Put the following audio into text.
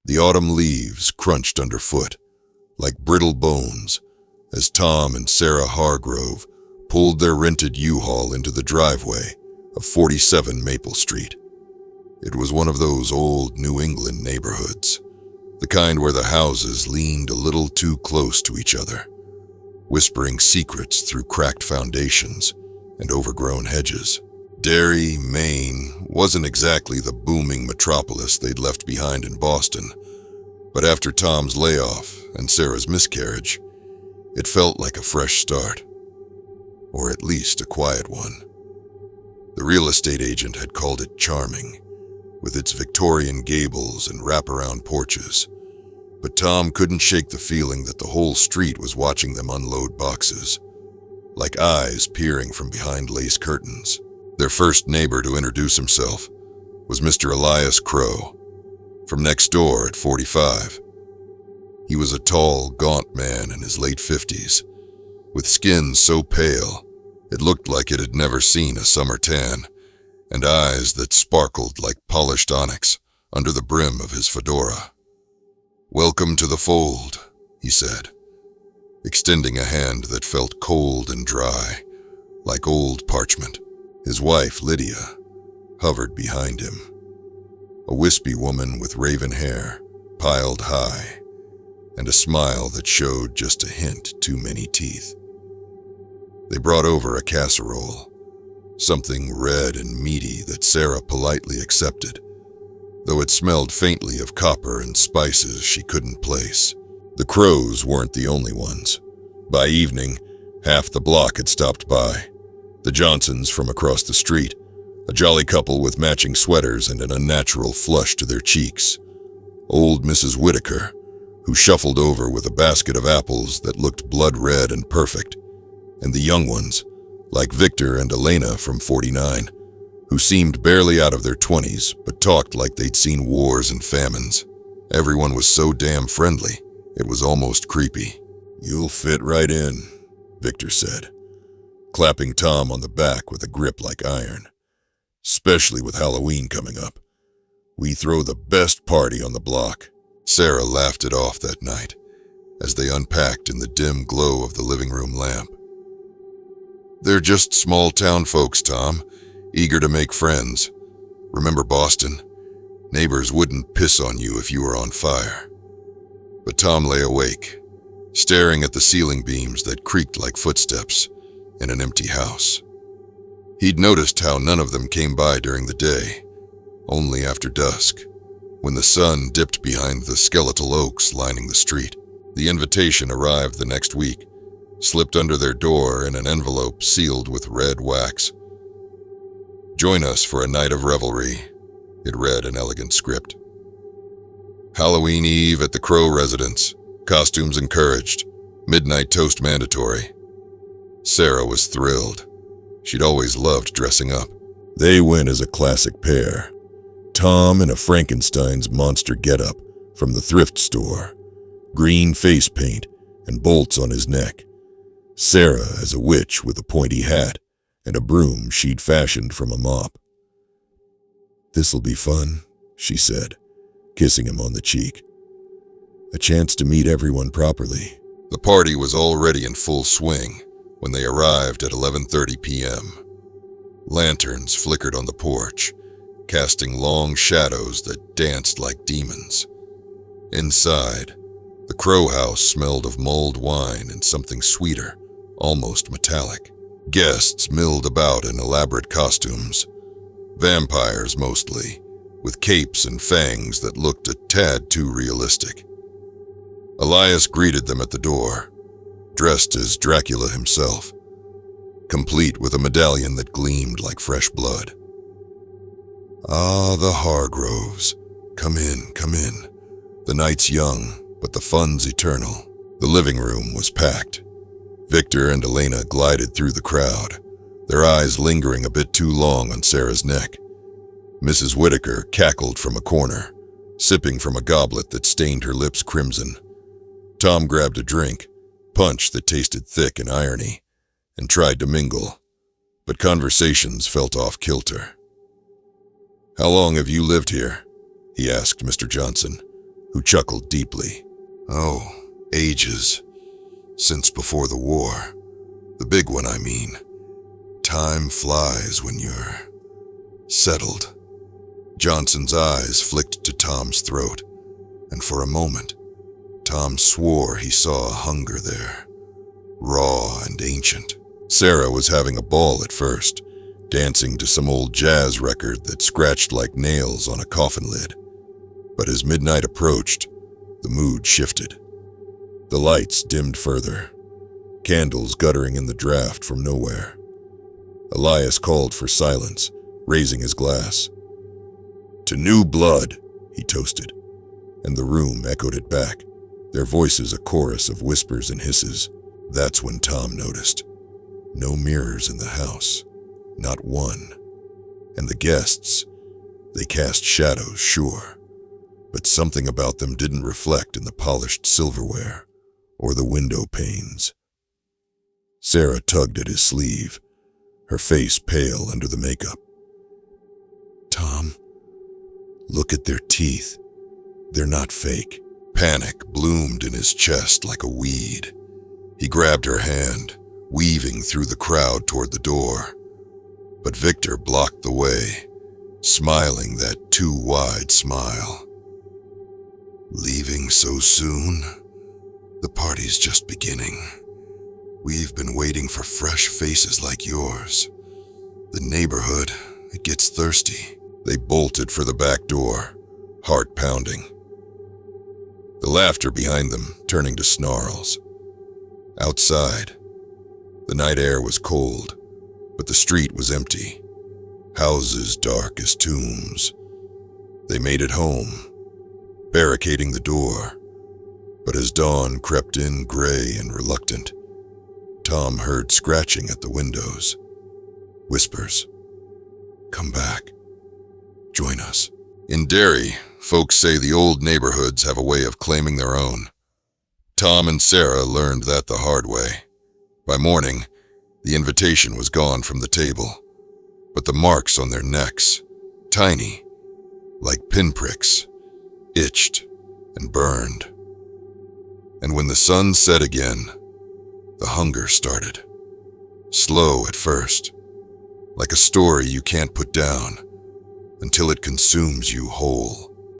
The autumn leaves crunched underfoot, like brittle bones, as Tom and Sarah Hargrove pulled their rented U-Haul into the driveway of 47 Maple Street. It was one of those old New England neighborhoods, the kind where the houses leaned a little too close to each other, whispering secrets through cracked foundations and overgrown hedges. Derry, Maine wasn't exactly the booming metropolis they'd left behind in Boston, but after Tom's layoff and Sarah's miscarriage, it felt like a fresh start, or at least a quiet one. The real estate agent had called it charming, with its Victorian gables and wraparound porches, but Tom couldn't shake the feeling that the whole street was watching them unload boxes, like eyes peering from behind lace curtains. Their first neighbor to introduce himself was Mr. Elias Crow, from next door at 45. He was a tall, gaunt man in his late 50s, with skin so pale it looked like it had never seen a summer tan, and eyes that sparkled like polished onyx under the brim of his fedora. "Welcome to the fold," he said, extending a hand that felt cold and dry, like old parchment. His wife, Lydia, hovered behind him, a wispy woman with raven hair piled high, and a smile that showed just a hint too many teeth. They brought over a casserole, something red and meaty that Sarah politely accepted, though it smelled faintly of copper and spices she couldn't place. The Crows weren't the only ones. By evening, half the block had stopped by. The Johnsons from across the street, a jolly couple with matching sweaters and an unnatural flush to their cheeks. Old Mrs. Whitaker, who shuffled over with a basket of apples that looked blood red and perfect, and the young ones, like Victor and Elena from 49, who seemed barely out of their 20s but talked like they'd seen wars and famines. Everyone was so damn friendly, it was almost creepy. "You'll fit right in," Victor said, clapping Tom on the back with a grip like iron. "Especially with Halloween coming up. We throw the best party on the block." Sarah laughed it off that night as they unpacked in the dim glow of the living room lamp. "They're just small-town folks, Tom, eager to make friends. Remember Boston? Neighbors wouldn't piss on you if you were on fire." But Tom lay awake, staring at the ceiling beams that creaked like footsteps in an empty house. He'd noticed how none of them came by during the day, only after dusk, when the sun dipped behind the skeletal oaks lining the street. The invitation arrived the next week, slipped under their door in an envelope sealed with red wax. "Join us for a night of revelry," it read in elegant script. "Halloween Eve at the Crow residence. Costumes encouraged. Midnight toast mandatory." Sarah was thrilled. She'd always loved dressing up. They went as a classic pair. Tom in a Frankenstein's monster getup from the thrift store, green face paint and bolts on his neck. Sarah as a witch with a pointy hat and a broom she'd fashioned from a mop. "This'll be fun," she said, kissing him on the cheek. "A chance to meet everyone properly." The party was already in full swing when they arrived at 11:30 p.m. Lanterns flickered on the porch, casting long shadows that danced like demons. Inside, the Crow house smelled of mulled wine and something sweeter, almost metallic. Guests milled about in elaborate costumes, vampires mostly, with capes and fangs that looked a tad too realistic. Elias greeted them at the door, dressed as Dracula himself, complete with a medallion that gleamed like fresh blood. "Ah, the Hargroves. Come in, come in. The night's young, but the fun's eternal." The living room was packed. Victor and Elena glided through the crowd, their eyes lingering a bit too long on Sarah's neck. Mrs. Whitaker cackled from a corner, sipping from a goblet that stained her lips crimson. Tom grabbed a drink, punch that tasted thick in irony, and tried to mingle, but conversations felt off kilter. "How long have you lived here?" he asked Mr. Johnson, who chuckled deeply. "Oh, ages. Since before the war. The big one, I mean. Time flies when you're settled." Johnson's eyes flicked to Tom's throat, and for a moment, Tom swore he saw a hunger there, raw and ancient. Sarah was having a ball at first, dancing to some old jazz record that scratched like nails on a coffin lid. But as midnight approached, the mood shifted. The lights dimmed further, candles guttering in the draft from nowhere. Elias called for silence, raising his glass. "To new blood," he toasted, and the room echoed it back, their voices a chorus of whispers and hisses. That's when Tom noticed. No mirrors in the house, not one. And the guests, they cast shadows, sure, but something about them didn't reflect in the polished silverware or the window panes. Sarah tugged at his sleeve, her face pale under the makeup. "Tom, look at their teeth. They're not fake." Panic bloomed in his chest like a weed. He grabbed her hand, weaving through the crowd toward the door. But Victor blocked the way, smiling that too wide smile. "Leaving so soon? The party's just beginning. We've been waiting for fresh faces like yours. The neighborhood, it gets thirsty." They bolted for the back door, heart pounding. The laughter behind them turning to snarls. Outside, the night air was cold, but the street was empty. Houses dark as tombs. They made it home, barricading the door. But as dawn crept in gray and reluctant, Tom heard scratching at the windows. Whispers. "Come back. Join us." In Derry, folks say the old neighborhoods have a way of claiming their own. Tom and Sarah learned that the hard way. By morning, the invitation was gone from the table, but the marks on their necks, tiny, like pinpricks, itched and burned. And when the sun set again, the hunger started. Slow at first, like a story you can't put down, until it consumes you whole.